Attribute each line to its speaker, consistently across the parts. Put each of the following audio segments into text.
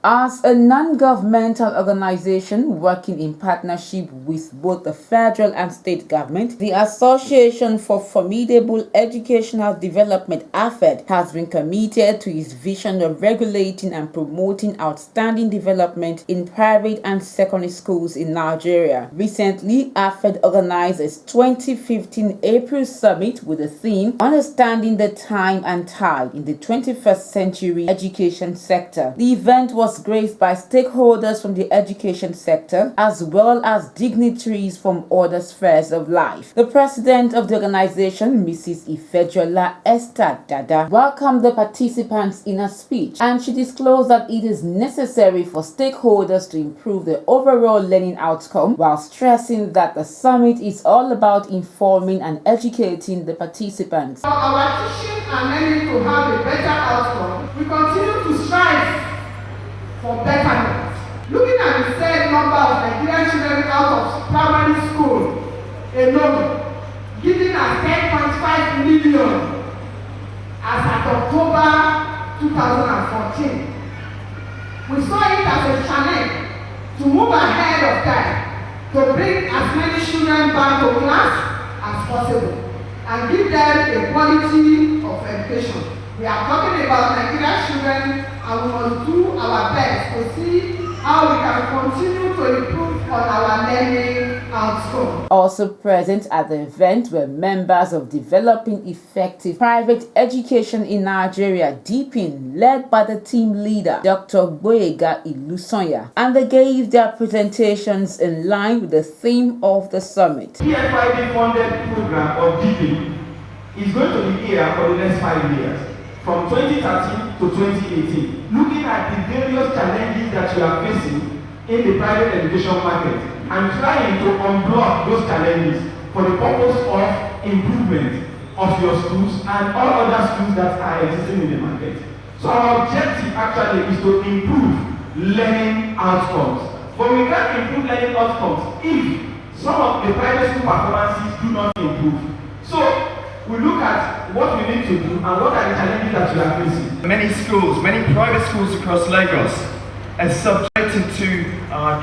Speaker 1: As a non-governmental organization working in partnership with both the federal and state government, the Association for Formidable Educational Development Afed has been committed to its vision of regulating and promoting outstanding development in private and secondary schools in Nigeria. Recently, Afed organized its 2015 April Summit with the theme Understanding the Time and Tide in the 21st Century Education Sector. The event was graced by stakeholders from the education sector as well as dignitaries from other spheres of life. The president of the organization, Mrs. Ifejola Esther Dada, welcomed the participants in a speech, and she disclosed that it is necessary for stakeholders to improve the overall learning outcome while stressing that the summit is all about informing and educating the participants.
Speaker 2: For our teaching and learning to have a better outcome, we continue to strive for betterment. Looking at the said number of Nigerian children out of primary school alone, giving us 10.5 million as at October 2014. We saw it as a challenge to move ahead of time, to bring as many children back to class as possible and give them a quality of education. We are talking about Nigerian children, and we must do our best to see how we can continue to improve on our learning outcome.
Speaker 1: Also present at the event were members of Developing Effective Private Education in Nigeria, DPIN, led by the team leader, Dr. Boyega Ilusonya, and they gave their presentations in line with the theme of the summit.
Speaker 3: The PFID funded program of DPIN is going to be here for the next 5 years. From 2013 to 2018, looking at the various challenges that you are facing in the private education market and trying to unblock those challenges for the purpose of improvement of your schools and all other schools that are existing in the market. So our objective actually is to improve learning outcomes. But we can't improve learning outcomes if some of the private school performances do not improve. So we look at what we need to do and what are the challenges that we are facing.
Speaker 4: Many schools, many private schools across Lagos are subjected to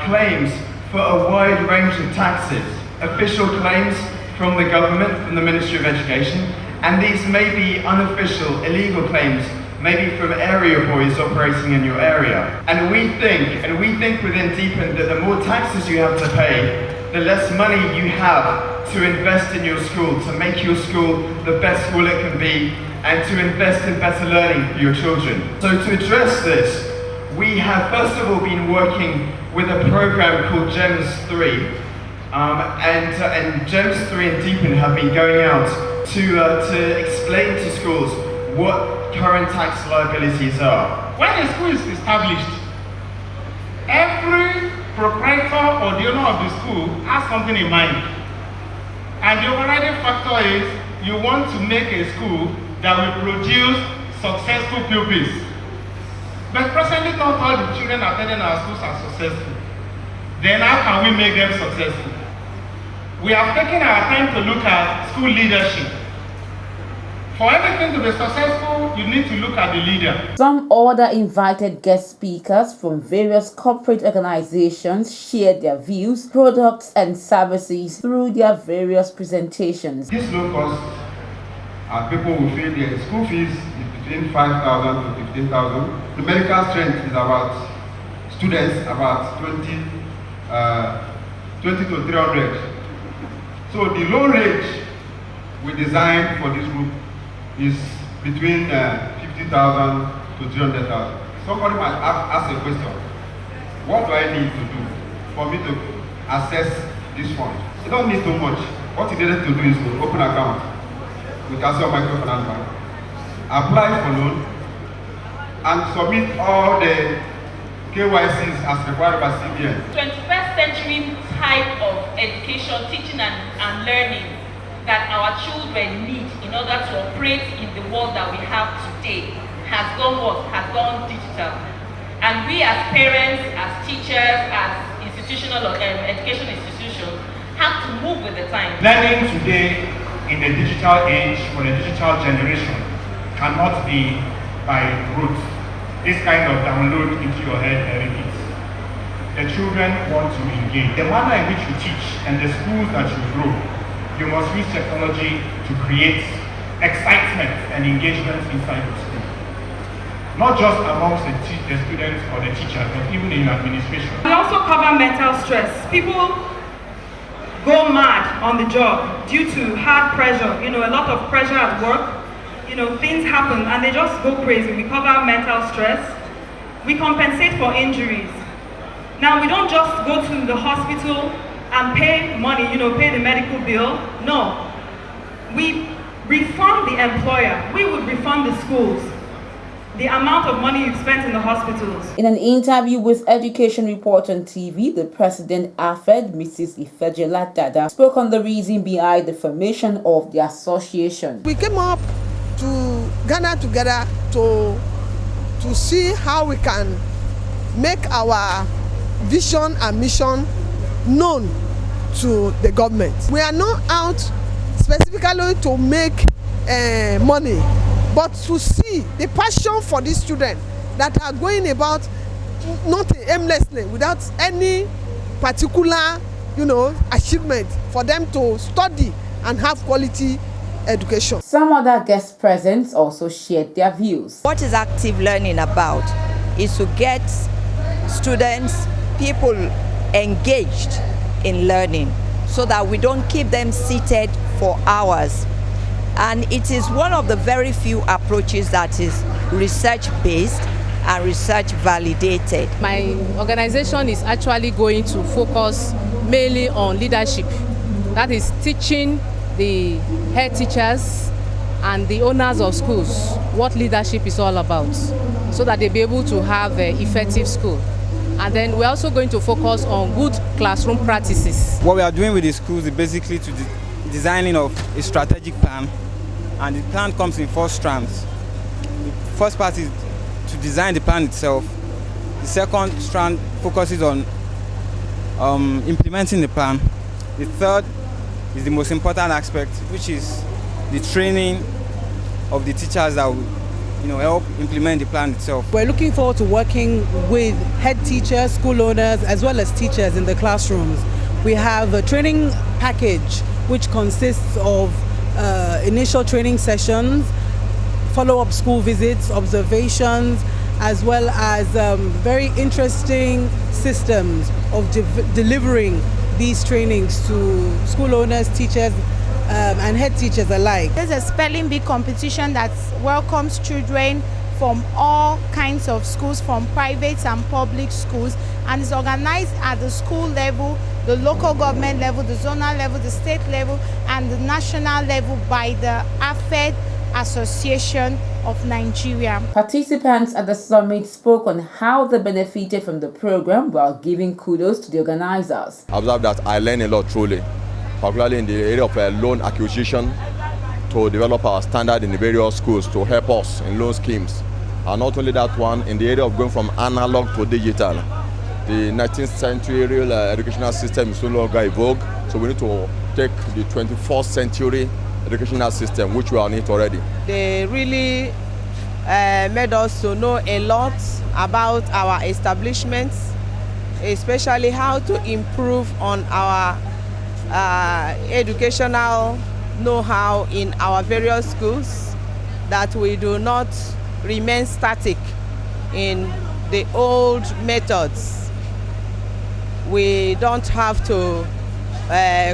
Speaker 4: claims for a wide range of taxes. Official claims from the government, from the Ministry of Education, and these may be unofficial, illegal claims, maybe from area boys operating in your area. And we think within DPIN that the more taxes you have to pay, the less money you have to invest in your school, to make your school the best school it can be, and to invest in better learning for your children. So to address this, we have first of all been working with a program called GEMS 3, and GEMS 3 and DPIN have been going out to explain to schools what current tax liabilities are.
Speaker 5: When a school is established, every proprietor or the owner of the school has something in mind. And the overriding factor is you want to make a school that will produce successful pupils. But presently not all the children attending our schools are successful. Then how can we make them successful? We have taken our time to look at school leadership. For everything to be successful, you need to look at the leader.
Speaker 1: Some other invited guest speakers from various corporate organizations shared their views, products, and services through their various presentations.
Speaker 6: This low cost, people will feel their school fees is between 5,000 to 15,000. The medical strength is about students about 20 to 300. So the loan range we designed for this group is between 50,000 to 300,000. Somebody might ask a question, what do I need to do for me to access this fund? You don't need too much. What you needed to do is to open an account with Casio Microfinance Bank, apply for loan, and submit all the KYCs as required by CBN.
Speaker 7: 21st century type of education, teaching and learning that our children need in order to operate in the world that we have today has gone digital. And we as parents, as teachers, as institutional education institutions have to move with the time.
Speaker 5: Learning today in the digital age for the digital generation cannot be by rote. this kind of download into your head every bit. The children want to engage. The manner in which you teach and the schools that you grow, you must use technology to create excitement and engagement inside the school. Not just amongst the students or the teachers, but even in administration.
Speaker 8: We also cover mental stress. People go mad on the job due to hard pressure, a lot of pressure at work. Things happen and they just go crazy. We cover mental stress. We compensate for injuries. Now, we don't just go to the hospital and pay money, pay the medical bill. No. We refund the employer. We would refund the schools the amount of money you've spent in the hospitals.
Speaker 1: In an interview with Education Report on TV, the president, Afed, Mrs. Ifejela Dada, spoke on the reason behind the formation of the association.
Speaker 2: We came up to Ghana together to see how we can make our vision and mission known to the government. We are not out specifically to make money, but to see the passion for these children that are going about not aimlessly without any particular achievement for them to study and have quality education.
Speaker 1: Some other guest present also shared their views.
Speaker 9: What is active learning about is to get students, people engaged in learning so that we don't keep them seated for hours. And it is one of the very few approaches that is research-based and research-validated.
Speaker 10: My organization is actually going to focus mainly on leadership. That is teaching the head teachers and the owners of schools what leadership is all about so that they'll be able to have an effective school. And then we're also going to focus on good classroom practices.
Speaker 11: What we are doing with the schools is basically to designing of a strategic plan, and the plan comes in 4 strands. The first part is to design the plan itself. The second strand focuses on implementing the plan. The third is the most important aspect, which is the training of the teachers that will help implement the plan itself.
Speaker 12: We're looking forward to working with head teachers, school owners, as well as teachers in the classrooms. We have a training package which consists of initial training sessions, follow-up school visits, observations, as well as very interesting systems of delivering these trainings to school owners, teachers, and head teachers alike.
Speaker 13: There's a spelling bee competition that welcomes children from all kinds of schools, from private and public schools, and is organized at the school level, the local government level, the zonal level, the state level, and the national level by the Afed Association of Nigeria.
Speaker 1: Participants at the summit spoke on how they benefited from the program while giving kudos to the organizers.
Speaker 14: I observed that I learned a lot truly, particularly in the area of loan acquisition, to develop our standard in the various schools to help us in loan schemes. And not only that one, in the area of going from analog to digital. The 19th century educational system is no longer in vogue, so we need to take the 21st century educational system, which we are on it already.
Speaker 15: They really made us to know a lot about our establishments, especially how to improve on our educational know-how in our various schools, that we do not remain static in the old methods. We don't have to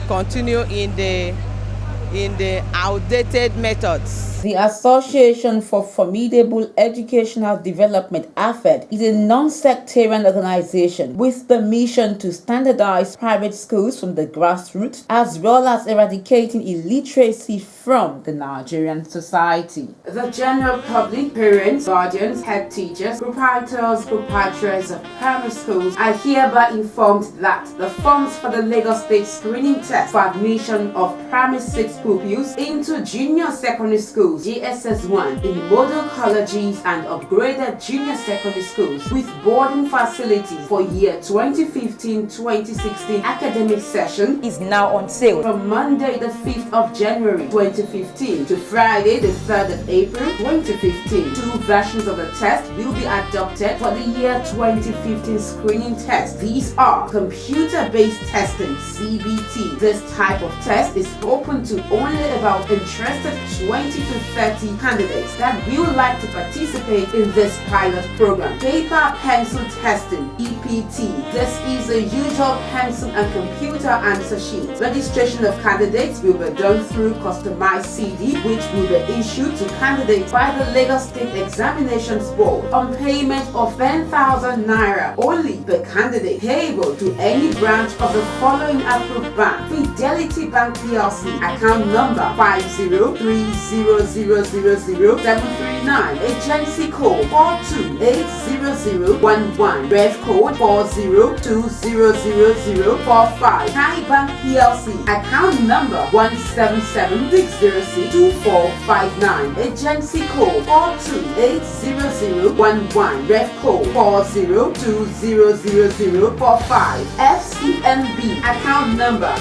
Speaker 15: continue in the outdated methods.
Speaker 1: The Association for Formidable Educational Development, Afed, is a non-sectarian organization with the mission to standardize private schools from the grassroots, as well as eradicating illiteracy from the Nigerian society. The general public, parents, guardians, head teachers, proprietors of primary schools are hereby informed that the funds for the Lagos State screening test for admission of primary 6 pupils into junior secondary schools JSS1 in model colleges and upgraded junior secondary schools with boarding facilities for year 2015-2016 academic session is now on sale from Monday the 5th of January 2015 to Friday the 3rd of April 2015. Two versions of the test will be adopted for the year 2015 screening test. These are computer-based testing (CBT). This type of test is open to only about interested 20 to 30 candidates that will like to participate in this pilot program. Paper pencil testing (EPT). This is the usual pencil and computer answer sheet. Registration of candidates will be done through customized CD, which will be issued to candidates by the Lagos State Examinations Board on payment of 10,000 naira only per candidate, payable to any branch of the following approved bank: Fidelity Bank PLC, account number 5030000739, agency code 4280011, ref code 40200045, Thai Bank PLC, account number 17760624459, agency code 4280011, ref code 40200045, FCMB, account number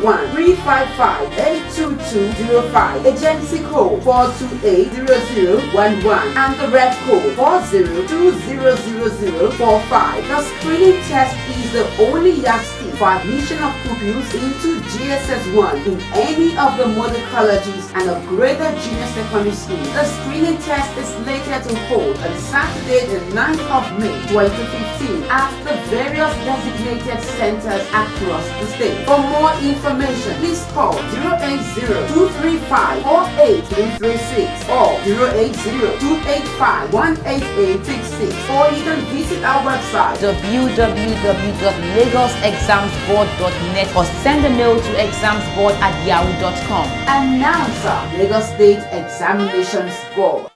Speaker 1: 01355822205, agency code 4280011, and the ref code 40200045. The screening test is the only yardstick for admission of pupils into JSS1 in any of the model colleges and upgraded junior secondary schools. The screening test is slated to hold on Saturday the 9th of May 2015 at the various designated centers across the state. For more information, please call 080-235-48336 or 080-285-18866, or you can visit our website www.lagosexamsboard.net or send a mail to examsboard@yahoo.com. Announcer, Lagos State Examinations Board.